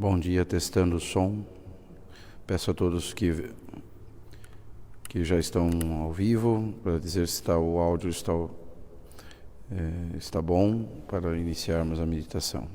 Bom dia, testando o som. Peço a todos que já estão ao vivo para dizer se o áudio está bom para iniciarmos a meditação.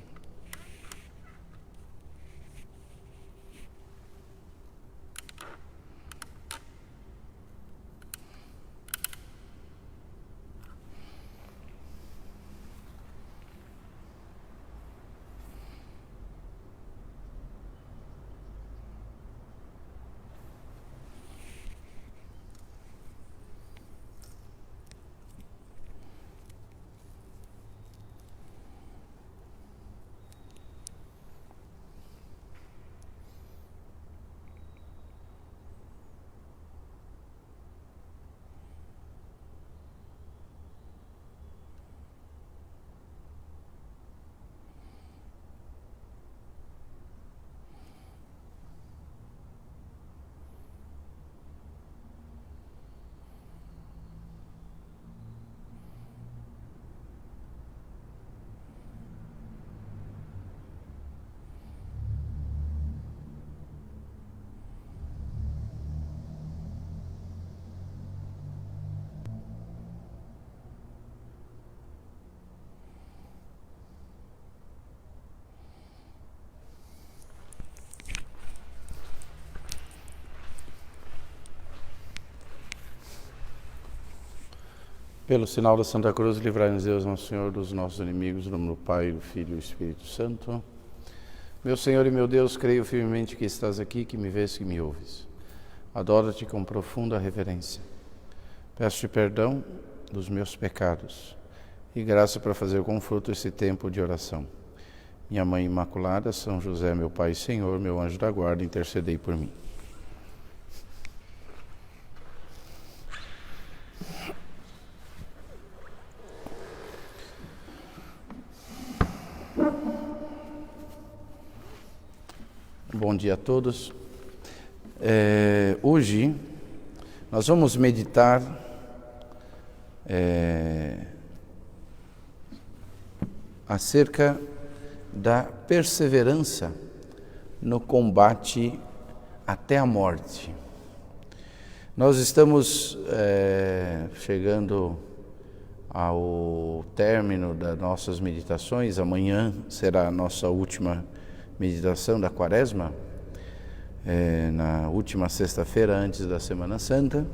Pelo sinal da Santa Cruz, livrai-nos Deus, nosso Senhor, dos nossos inimigos, em nome do Pai, do Filho e do Espírito Santo. Meu Senhor e meu Deus, creio firmemente que estás aqui, que me vês, que me ouves. Adoro-te com profunda reverência. Peço-te perdão dos meus pecados e graça para fazer com fruto esse tempo de oração. Minha Mãe Imaculada, São José, meu Pai e Senhor, meu anjo da guarda, intercedei por mim. Bom dia a todos. Hoje nós vamos meditar acerca da perseverança no combate até a morte. Nós estamos chegando ao término das nossas meditações. Amanhã será a nossa última meditação da Quaresma, na última sexta-feira antes da Semana Santa.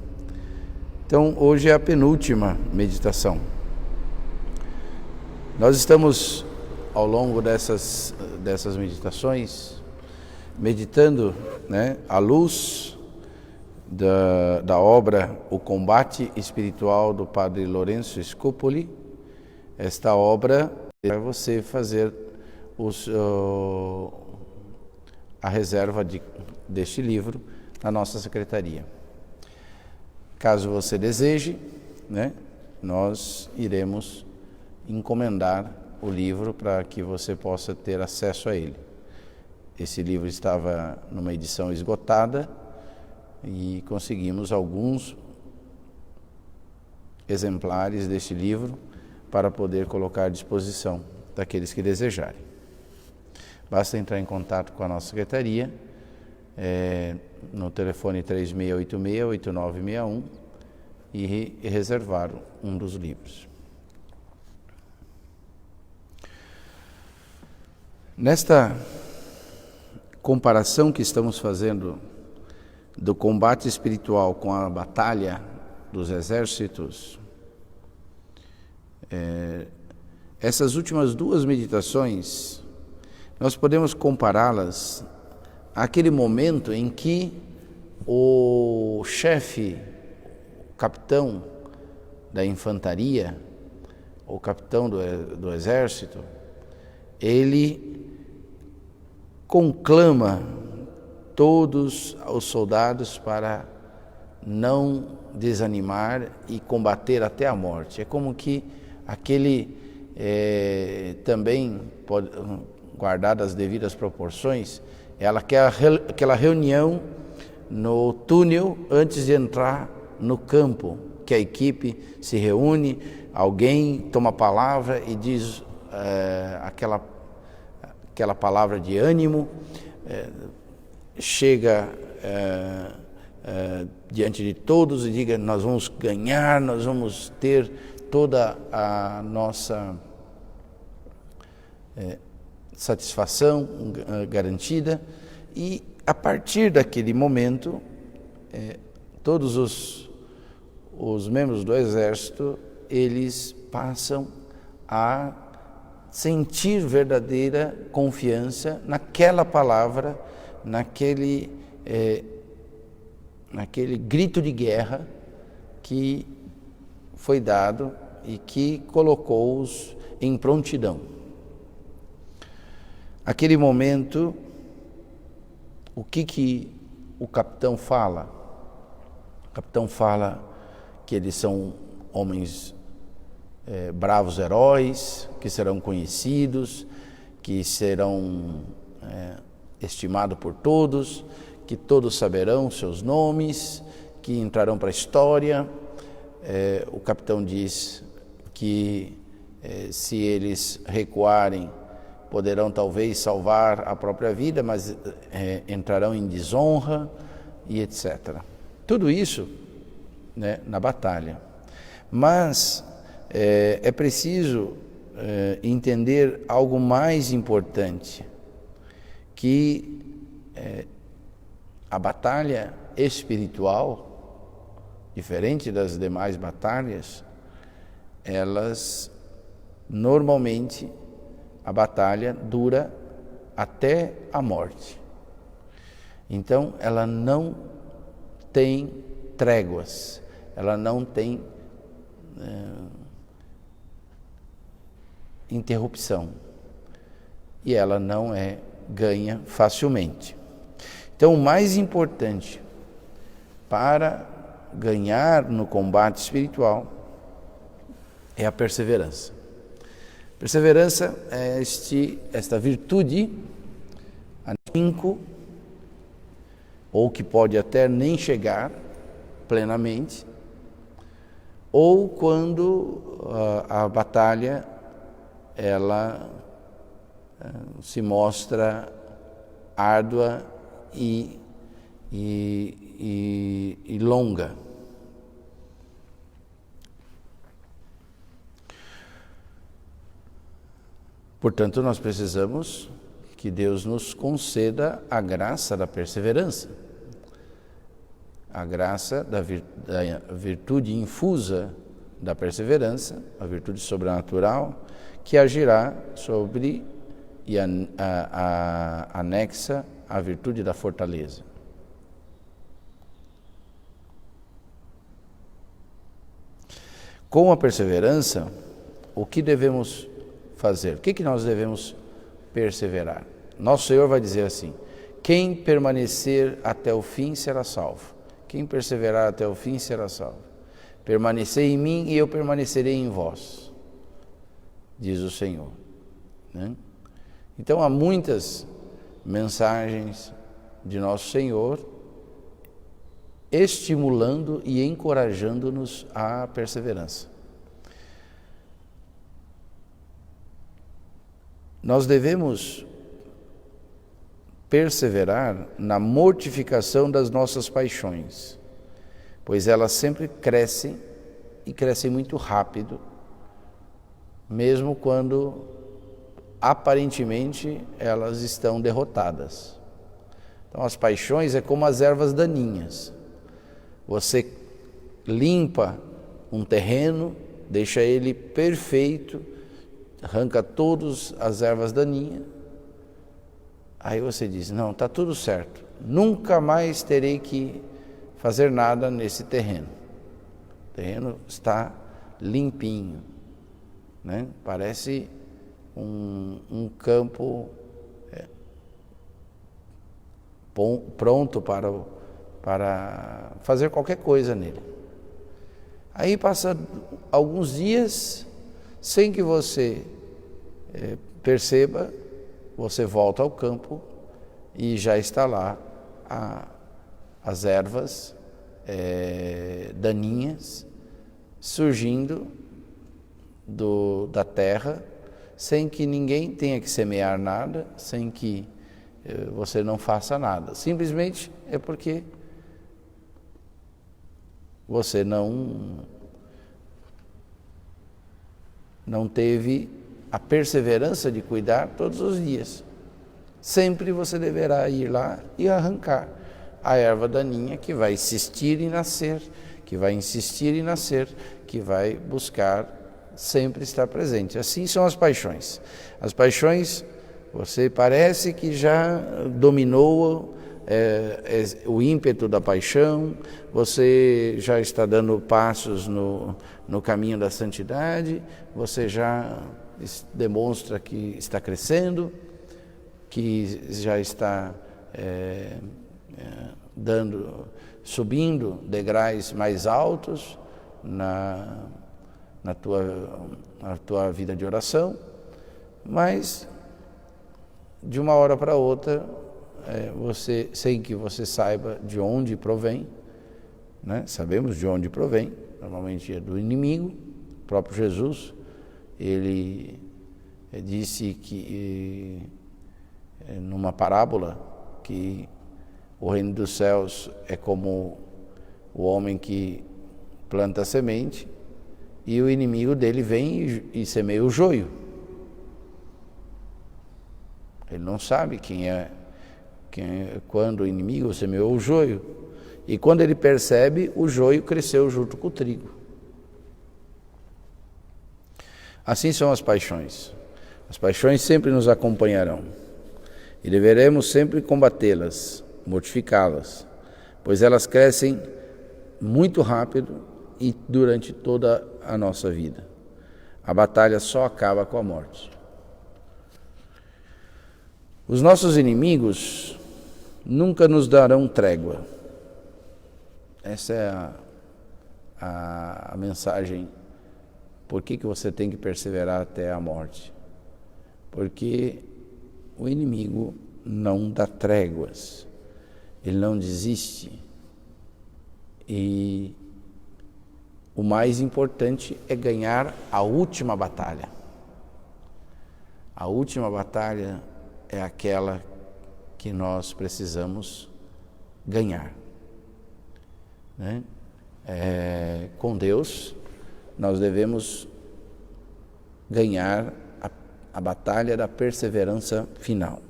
Então, hoje é a penúltima meditação. Nós estamos, ao longo dessas meditações, meditando, à luz da obra O Combate Espiritual do Padre Lourenço Scopoli. Esta obra é para você fazer a reserva deste livro na nossa secretaria. Caso você deseje, nós iremos encomendar o livro para que você possa ter acesso a ele. Esse livro estava numa edição esgotada e conseguimos alguns exemplares deste livro para poder colocar à disposição daqueles que desejarem. Basta entrar em contato com a nossa secretaria no telefone 3686-8961 e reservar um dos livros. Nesta comparação que estamos fazendo do combate espiritual com a batalha dos exércitos, essas últimas duas meditações nós podemos compará-las àquele momento em que o chefe, o capitão da infantaria, o capitão do exército, ele conclama todos os soldados para não desanimar e combater até a morte. É como que aquele também pode, guardadas as devidas proporções, aquela reunião no túnel antes de entrar no campo, que a equipe se reúne, alguém toma a palavra e diz aquela palavra de ânimo, chega diante de todos e diga: nós vamos ganhar, nós vamos ter toda a nossa satisfação garantida. E a partir daquele momento, todos os membros do exército, eles passam a sentir verdadeira confiança naquela palavra, naquele grito de guerra que foi dado e que colocou-os em prontidão. Aquele momento, o que o capitão fala? O capitão fala que eles são homens bravos heróis, que serão conhecidos, que serão estimados por todos, que todos saberão seus nomes, que entrarão para a história. O capitão diz que se eles recuarem, poderão talvez salvar a própria vida, mas entrarão em desonra e etc. Tudo isso, né, na batalha. Mas é preciso entender algo mais importante, que a batalha espiritual, diferente das demais batalhas, elas normalmente, a batalha dura até a morte. Então, ela não tem tréguas, ela não tem interrupção, e ela não ganha facilmente. Então, o mais importante para ganhar no combate espiritual é a perseverança. Perseverança é esta virtude anímico, ou que pode até nem chegar plenamente, ou quando a batalha ela se mostra árdua e longa. Portanto, nós precisamos que Deus nos conceda a graça da perseverança, a graça da virtude infusa da perseverança, a virtude sobrenatural, que agirá sobre e anexa a virtude da fortaleza. Com a perseverança, o que devemos fazer? O que nós devemos perseverar? Nosso Senhor vai dizer assim: quem permanecer até o fim será salvo. Quem perseverar até o fim será salvo. Permanecei em mim e eu permanecerei em vós, diz o Senhor, né? Então, há muitas mensagens de Nosso Senhor estimulando e encorajando-nos à perseverança. Nós devemos perseverar na mortificação das nossas paixões, pois elas sempre crescem e crescem muito rápido, mesmo quando aparentemente elas estão derrotadas. Então, as paixões é como as ervas daninhas. Você limpa um terreno, deixa ele perfeito, arranca todas as ervas daninhas, aí você diz: não, está tudo certo, nunca mais terei que fazer nada nesse terreno. O terreno está limpinho, né? Parece um campo pronto para fazer qualquer coisa nele. Aí passa alguns dias, sem que você perceba, você volta ao campo e já está lá as ervas daninhas surgindo da terra sem que ninguém tenha que semear nada, sem que você não faça nada. Simplesmente é porque você não teve a perseverança de cuidar todos os dias. Sempre você deverá ir lá e arrancar a erva daninha que vai insistir em nascer, que vai insistir em nascer, que vai buscar sempre estar presente. Assim são as paixões. As paixões, você parece que já dominou o ímpeto da paixão, você já está dando passos no caminho da santidade, você já demonstra que está crescendo, que já está subindo degraus mais altos na tua vida de oração, mas de uma hora para outra, você, sem que você saiba de onde provém, né? Sabemos de onde provém, normalmente é do inimigo. O próprio Jesus, ele disse que numa parábola que o reino dos céus é como o homem que planta a semente e o inimigo dele vem e semeia o joio. Ele não sabe quando o inimigo semeou o joio. E quando ele percebe, o joio cresceu junto com o trigo. Assim são as paixões. As paixões sempre nos acompanharão. E deveremos sempre combatê-las, mortificá-las, pois elas crescem muito rápido e durante toda a nossa vida. A batalha só acaba com a morte. Os nossos inimigos nunca nos darão trégua. Essa é a mensagem. Por que você tem que perseverar até a morte? Porque o inimigo não dá tréguas, ele não desiste. E o mais importante é ganhar a última batalha. A última batalha é aquela que nós precisamos ganhar, né? Com Deus, nós devemos ganhar a batalha da perseverança final.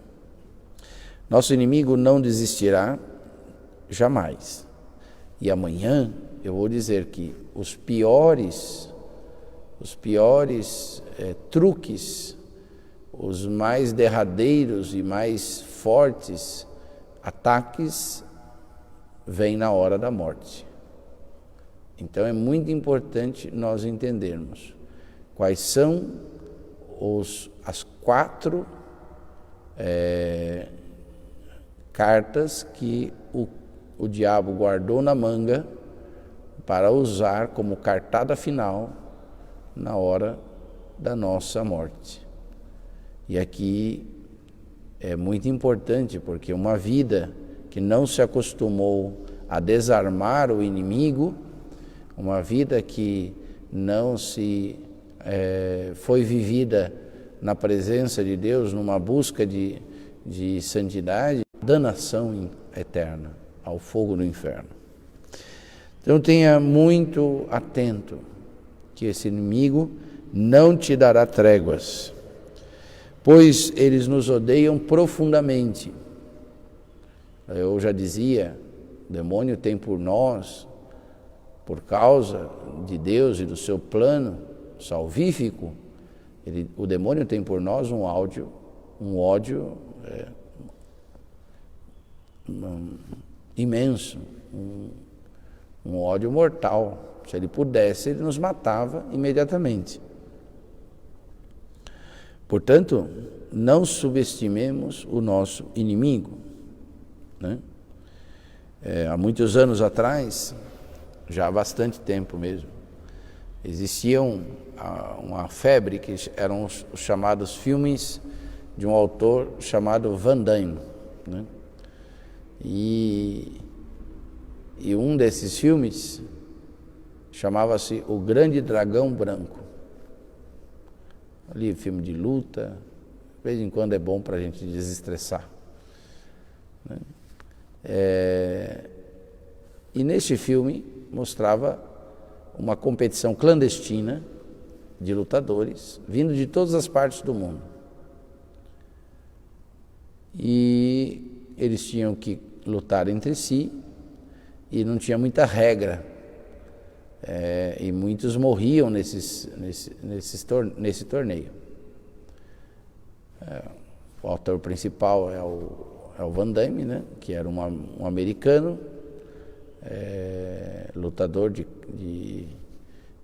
Nosso inimigo não desistirá jamais. E amanhã eu vou dizer que os piores truques, os mais derradeiros e mais fortes ataques vêm na hora da morte. Então é muito importante nós entendermos quais são as 4 cartas que o diabo guardou na manga para usar como cartada final na hora da nossa morte. E aqui é muito importante, porque uma vida que não se acostumou a desarmar o inimigo, uma vida que não foi vivida na presença de Deus, numa busca de santidade, danação eterna ao fogo do inferno. Então tenha muito atento que esse inimigo não te dará tréguas, pois eles nos odeiam profundamente. Eu já dizia, o demônio tem por nós, por causa de Deus e do seu plano salvífico, o demônio tem por nós um ódio imenso, um ódio mortal. Se ele pudesse, ele nos matava imediatamente. Portanto, não subestimemos o nosso inimigo, né? Há muitos anos atrás, já há bastante tempo mesmo, existia uma febre que eram os chamados filmes de um autor chamado Van Damme, né? E um desses filmes chamava-se O Grande Dragão Branco. ali filme de luta, de vez em quando é bom para a gente desestressar, né? E neste filme mostrava uma competição clandestina de lutadores, vindo de todas as partes do mundo. E eles tinham que lutar entre si, e não tinha muita regra. E muitos morriam nesse torneio. O autor principal é o Van Damme, né? Que era um americano, lutador de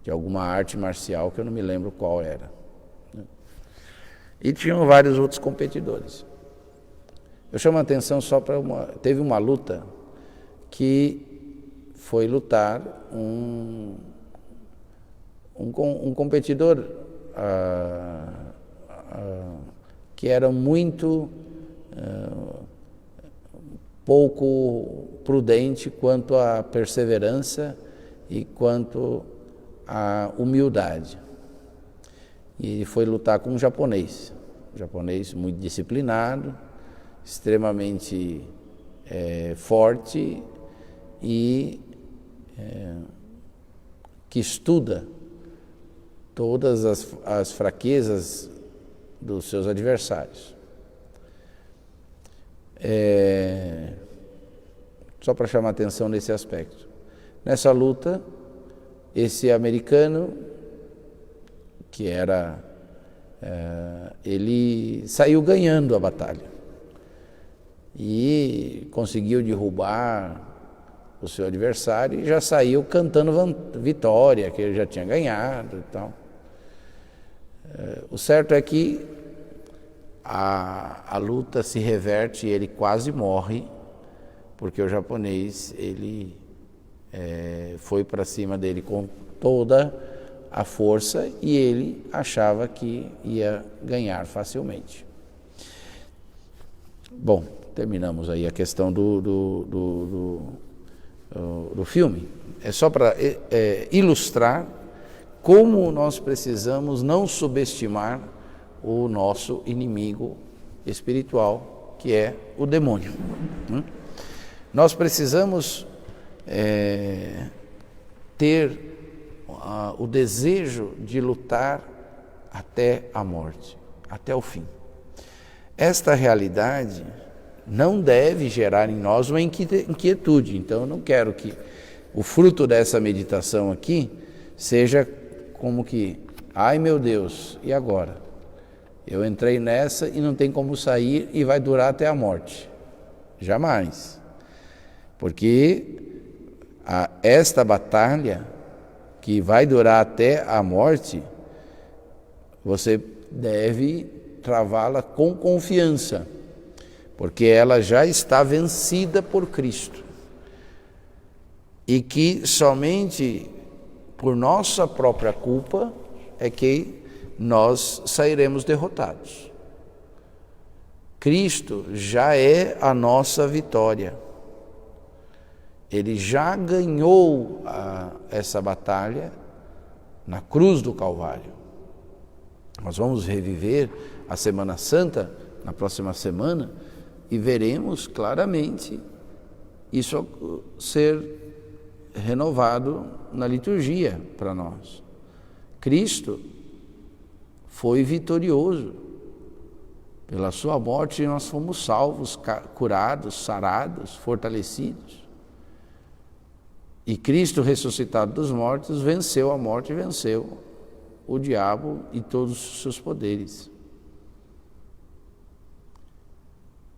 alguma arte marcial que eu não me lembro qual era, né? E tinham vários outros competidores. Eu chamo a atenção só para teve uma luta que foi lutar um competidor que era muito pouco prudente quanto à perseverança e quanto à humildade. E foi lutar com um japonês muito disciplinado, extremamente forte e que estuda todas as fraquezas dos seus adversários. Só para chamar atenção nesse aspecto. Nessa luta, esse americano, que ele saiu ganhando a batalha e conseguiu derrubar o seu adversário e já saiu cantando vitória, que ele já tinha ganhado e tal. O certo é que a luta se reverte e ele quase morre, porque o japonês ele foi para cima dele com toda a força e ele achava que ia ganhar facilmente. Bom, terminamos aí a questão do filme. É só para ilustrar como nós precisamos não subestimar o nosso inimigo espiritual, que é o demônio. Nós precisamos ter o desejo de lutar até a morte, até o fim. Esta realidade não deve gerar em nós uma inquietude. Então eu não quero que o fruto dessa meditação aqui seja como que, ai meu Deus, e agora? Eu entrei nessa e não tem como sair e vai durar até a morte. Jamais. Porque esta batalha, que vai durar até a morte, você deve travá-la com confiança, porque ela já está vencida por Cristo. E que somente por nossa própria culpa é que nós sairemos derrotados. Cristo já é a nossa vitória. Ele já ganhou essa batalha na cruz do Calvário. Nós vamos reviver a Semana Santa na próxima semana e veremos claramente isso ser renovado na liturgia para nós. Cristo foi vitorioso. Pela sua morte nós fomos salvos, curados, sarados, fortalecidos. E Cristo, ressuscitado dos mortos, venceu a morte e venceu o diabo e todos os seus poderes.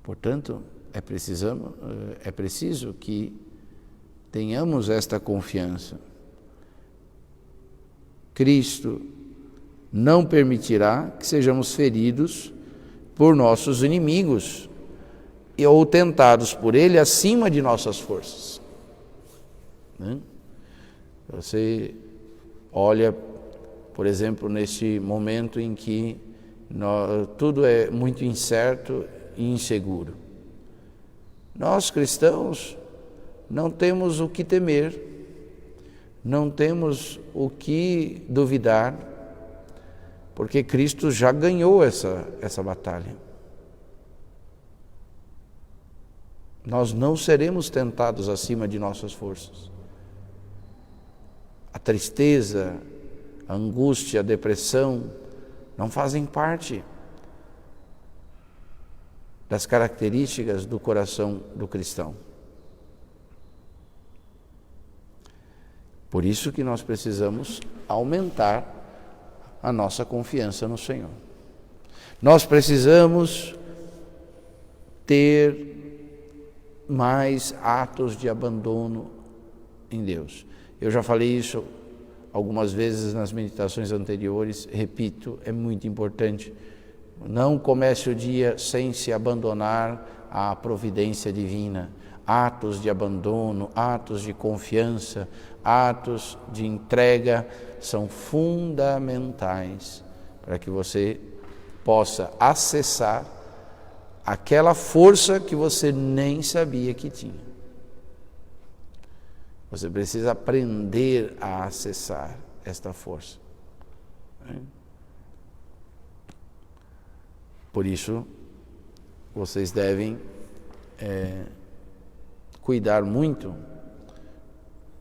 Portanto, é preciso que tenhamos esta confiança. Cristo não permitirá que sejamos feridos por nossos inimigos ou tentados por Ele acima de nossas forças. Você olha, por exemplo, neste momento em que tudo é muito incerto e inseguro. Nós, cristãos, não temos o que temer, não temos o que duvidar, porque Cristo já ganhou essa batalha. Nós não seremos tentados acima de nossas forças. A tristeza, a angústia, a depressão não fazem parte das características do coração do cristão. Por isso que nós precisamos aumentar a nossa confiança no Senhor. Nós precisamos ter mais atos de abandono em Deus. Eu já falei isso algumas vezes nas meditações anteriores, repito, é muito importante. Não comece o dia sem se abandonar à providência divina. Atos de abandono, atos de confiança, atos de entrega são fundamentais para que você possa acessar aquela força que você nem sabia que tinha. Você precisa aprender a acessar esta força. Por isso, vocês devem cuidar muito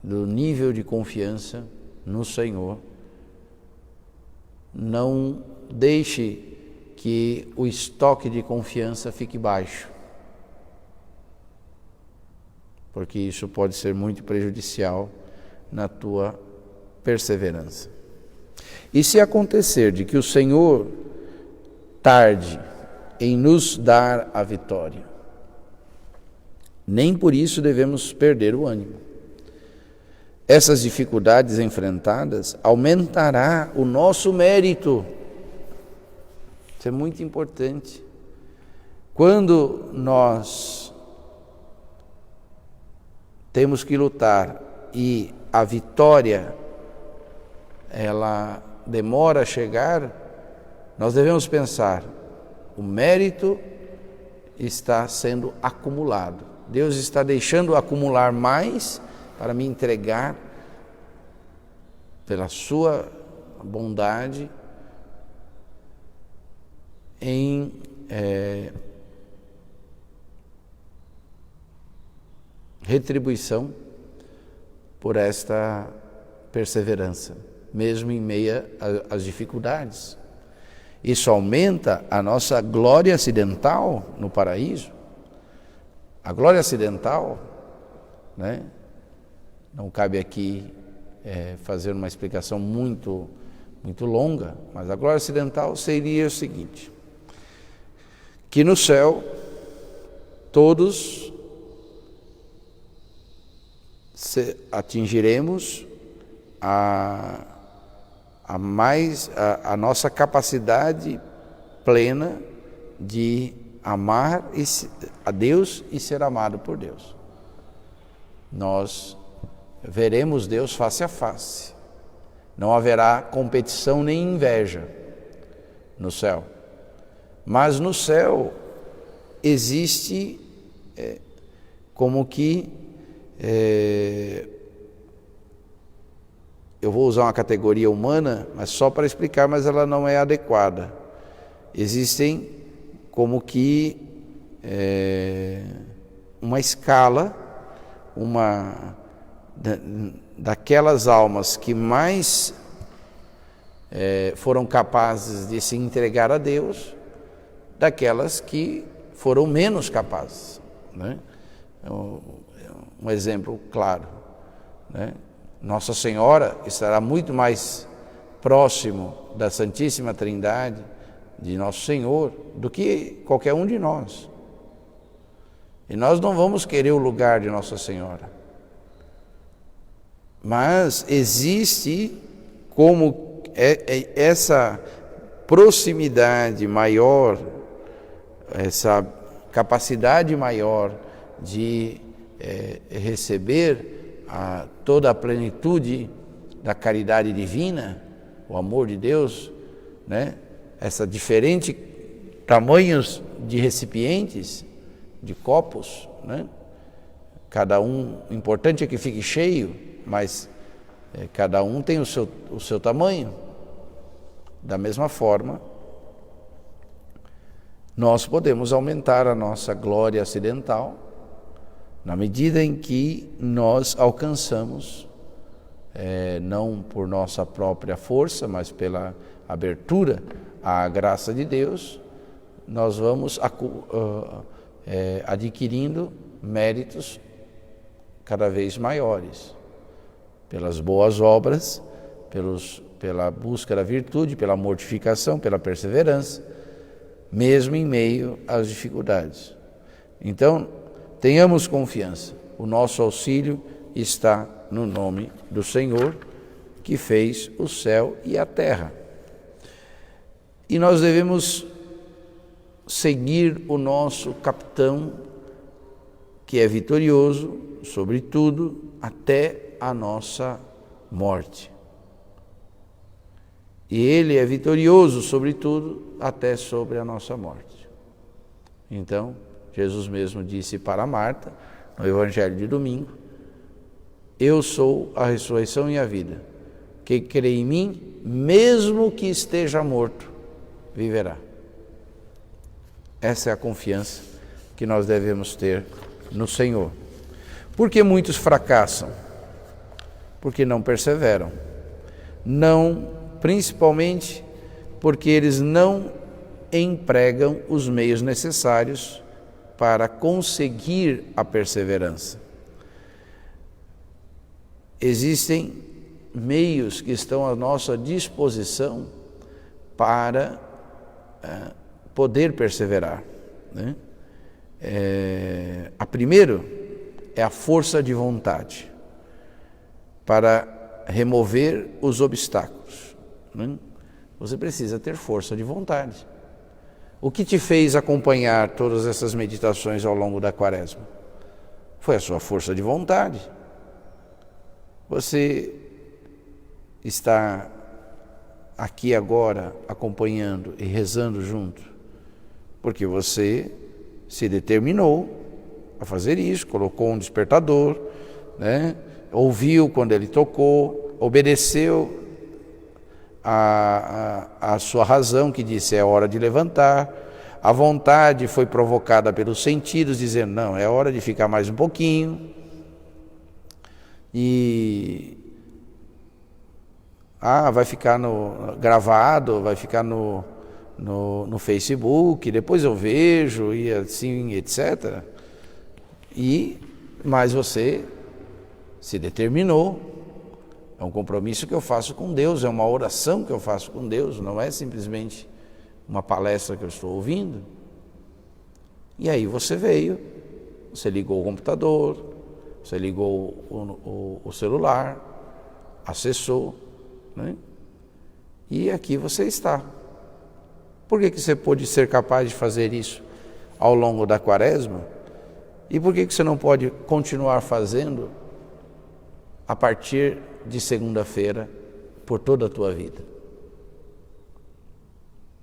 do nível de confiança no Senhor. Não deixe que o estoque de confiança fique baixo, porque isso pode ser muito prejudicial na tua perseverança. E se acontecer de que o Senhor tarde em nos dar a vitória, nem por isso devemos perder o ânimo. Essas dificuldades enfrentadas aumentará o nosso mérito. Isso é muito importante. Quando nós temos que lutar e a vitória ela demora a chegar, nós devemos pensar: o mérito está sendo acumulado. Deus está deixando acumular mais para me entregar pela sua bondade em retribuição por esta perseverança, mesmo em meio às dificuldades. Isso aumenta a nossa glória acidental no paraíso. A glória acidental, né? Não cabe aqui fazer uma explicação muito longa, mas a glória acidental seria o seguinte: que no céu todos atingiremos a nossa capacidade plena de amar a Deus e ser amado por Deus. Nós veremos Deus face a face. Não haverá competição nem inveja no céu. Mas no céu existe como que eu vou usar uma categoria humana, mas só para explicar, mas ela não é adequada. Existem como que uma escala, daquelas almas que mais foram capazes de se entregar a Deus, daquelas que foram menos capazes, né? Um exemplo claro, né? Nossa Senhora estará muito mais próximo da Santíssima Trindade, de Nosso Senhor, do que qualquer um de nós. E nós não vamos querer o lugar de Nossa Senhora. Mas existe como essa proximidade maior, essa capacidade maior de receber toda a plenitude da caridade divina, o amor de Deus, né? Essa diferente tamanhos de recipientes, de copos, né? Cada um, o importante é que fique cheio, mas cada um tem o seu tamanho. Da mesma forma, nós podemos aumentar a nossa glória acidental na medida em que nós alcançamos, não por nossa própria força, mas pela abertura à graça de Deus, nós vamos adquirindo méritos cada vez maiores, pelas boas obras, pela busca da virtude, pela mortificação, pela perseverança, mesmo em meio às dificuldades. Então, tenhamos confiança, o nosso auxílio está no nome do Senhor, que fez o céu e a terra. E nós devemos seguir o nosso capitão, que é vitorioso sobre tudo, até a nossa morte. E ele é vitorioso sobre tudo, até sobre a nossa morte. Então, Jesus mesmo disse para Marta, no Evangelho de domingo: eu sou a ressurreição e a vida. Quem crê em mim, mesmo que esteja morto, viverá. Essa é a confiança que nós devemos ter no Senhor. Por que muitos fracassam? Porque não perseveram. Principalmente porque eles não empregam os meios necessários para conseguir a perseverança. Existem meios que estão à nossa disposição para poder perseverar, né? A primeiro é a força de vontade para remover os obstáculos, né? Você precisa ter força de vontade. O que te fez acompanhar todas essas meditações ao longo da Quaresma? Foi a sua força de vontade. Você está aqui agora acompanhando e rezando junto, porque você se determinou a fazer isso, colocou um despertador, né? Ouviu quando ele tocou, obedeceu a sua razão que disse é hora de levantar, a vontade foi provocada pelos sentidos dizendo não, é hora de ficar mais um pouquinho, e vai ficar gravado, vai ficar no Facebook, depois eu vejo, e assim, etc. Mas você se determinou. É um compromisso que eu faço com Deus, é uma oração que eu faço com Deus, não é simplesmente uma palestra que eu estou ouvindo. E aí você veio, você ligou o computador, você ligou o celular, acessou, né? E aqui você está. Por que você pôde ser capaz de fazer isso ao longo da Quaresma? E por que você não pode continuar fazendo a partir de segunda-feira, por toda a tua vida?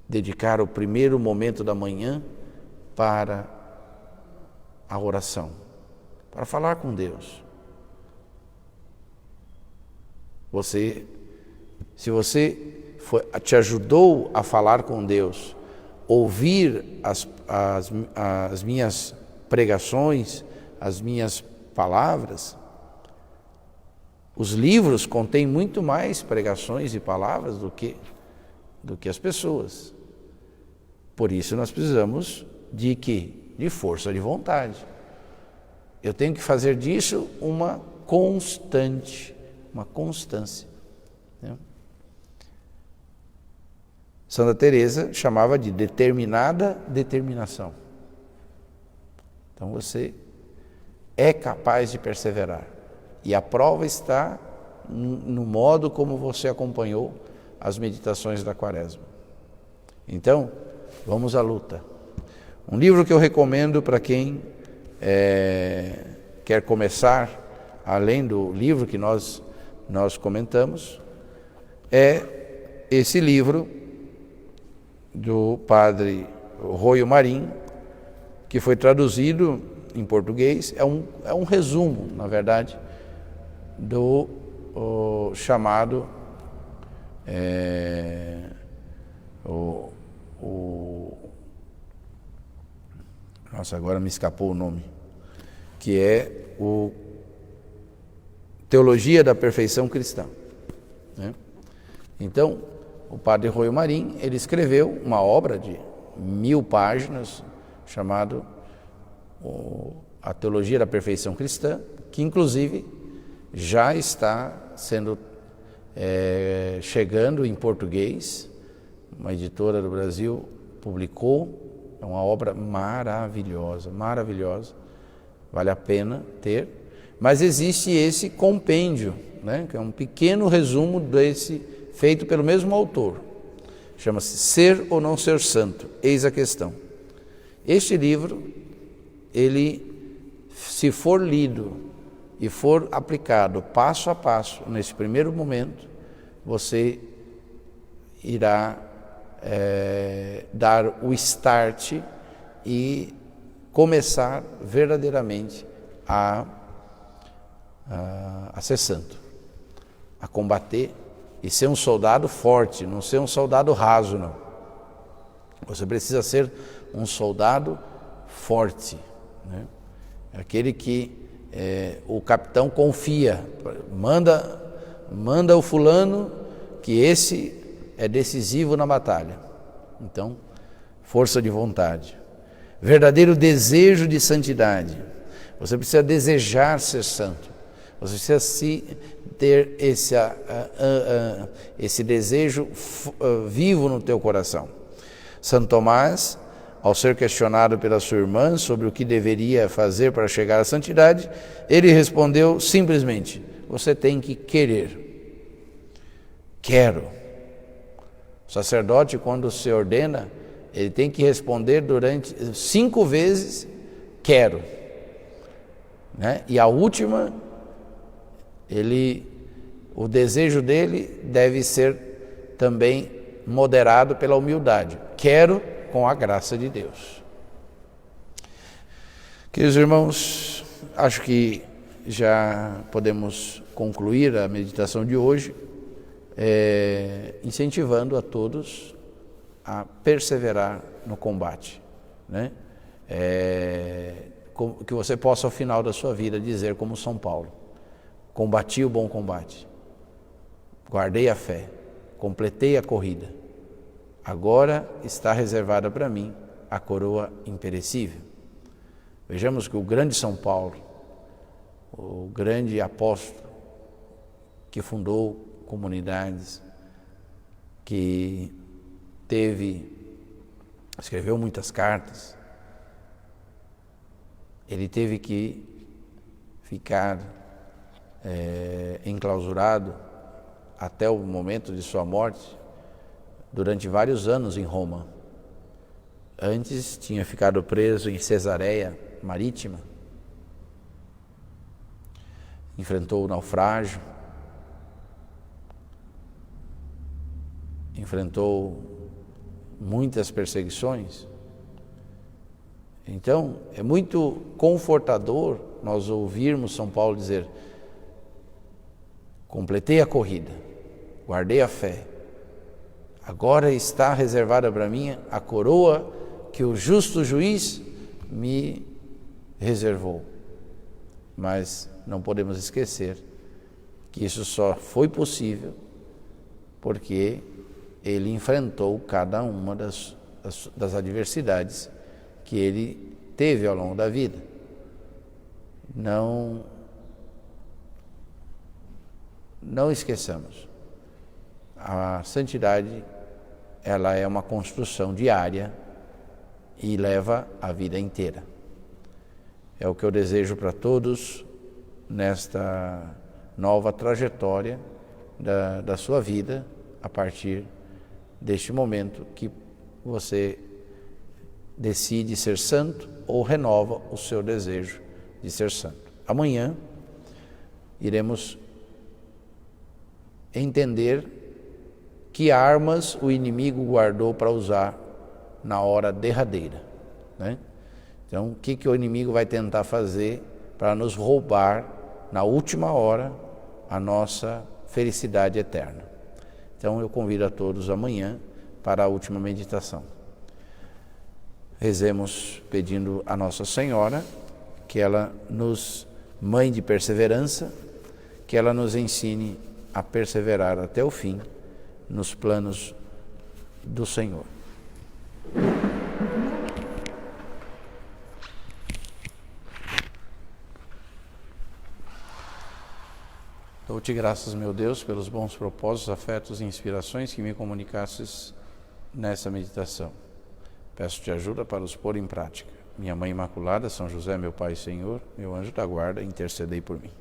Dedicar o primeiro momento da manhã para a oração, para falar com Deus. Se você te ajudou a falar com Deus, ouvir as minhas pregações, as minhas palavras, os livros contêm muito mais pregações e palavras do que as pessoas. Por isso nós precisamos de quê? De força de vontade. Eu tenho que fazer disso uma constância. Né? Santa Teresa chamava de determinada determinação. Então você é capaz de perseverar. E a prova está no modo como você acompanhou as meditações da Quaresma. Então, vamos à luta. Um livro que eu recomendo para quem quer começar, além do livro que nós comentamos, é esse livro do padre Roio Marim, que foi traduzido em português. É um resumo, na verdade, do chamado Nossa, agora me escapou o nome, que é o Teologia da Perfeição Cristã, né? Então, o padre Royo Marim, ele escreveu uma obra de 1000 páginas, chamado A Teologia da Perfeição Cristã, que inclusive já está sendo chegando em português. Uma editora do Brasil publicou. É uma obra maravilhosa, maravilhosa, vale a pena ter. Mas existe esse compêndio, né, que é um pequeno resumo desse, feito pelo mesmo autor. Chama-se Ser ou Não Ser Santo, eis a questão. Este livro, ele, se for lido e for aplicado passo a passo, nesse primeiro momento, você irá dar o start e começar verdadeiramente a ser santo, a combater e ser um soldado forte, não ser um soldado raso, não. Você precisa ser um soldado forte, né? Aquele que o capitão confia, manda o fulano que esse é decisivo na batalha. Então, força de vontade, verdadeiro desejo de santidade. Você precisa desejar ser santo. Você precisa ter esse desejo vivo no teu coração. Santo Tomás, ao ser questionado pela sua irmã sobre o que deveria fazer para chegar à santidade, ele respondeu simplesmente: você tem que querer. Quero. O sacerdote, quando se ordena, ele tem que responder durante 5 vezes: quero, né? E a última, o desejo dele deve ser também moderado pela humildade. Quero com a graça de Deus. Queridos irmãos, acho que já podemos concluir a meditação de hoje, incentivando a todos a perseverar no combate, né? Que você possa, ao final da sua vida, dizer como São Paulo: combati o bom combate, guardei a fé, completei a corrida, agora está reservada para mim a coroa imperecível. Vejamos que o grande São Paulo, o grande apóstolo que fundou comunidades, que escreveu muitas cartas, ele teve que ficar enclausurado até o momento de sua morte durante vários anos em Roma. Antes tinha ficado preso em Cesareia Marítima, enfrentou o naufrágio, enfrentou muitas perseguições. Então, é muito confortador nós ouvirmos São Paulo dizer: completei a corrida, guardei a fé, agora está reservada para mim a coroa que o justo juiz me reservou. Mas não podemos esquecer que isso só foi possível porque ele enfrentou cada uma das adversidades que ele teve ao longo da vida. Não esqueçamos, a santidade, ela é uma construção diária e leva a vida inteira. É o que eu desejo para todos nesta nova trajetória da sua vida, a partir deste momento que você decide ser santo ou renova o seu desejo de ser santo. Amanhã iremos entender que armas o inimigo guardou para usar na hora derradeira, né? Então, o que o inimigo vai tentar fazer para nos roubar na última hora a nossa felicidade eterna? Então, eu convido a todos amanhã para para a última meditação. Rezemos pedindo a Nossa Senhora que ela nos, mãe de perseverança, que ela nos ensine a perseverar até o fim nos planos do Senhor. Dou-te graças, meu Deus, pelos bons propósitos, afetos e inspirações que me comunicastes nessa meditação. Peço-te ajuda para os pôr em prática. Minha Mãe Imaculada, São José, meu Pai e Senhor, meu anjo da guarda, intercedei por mim.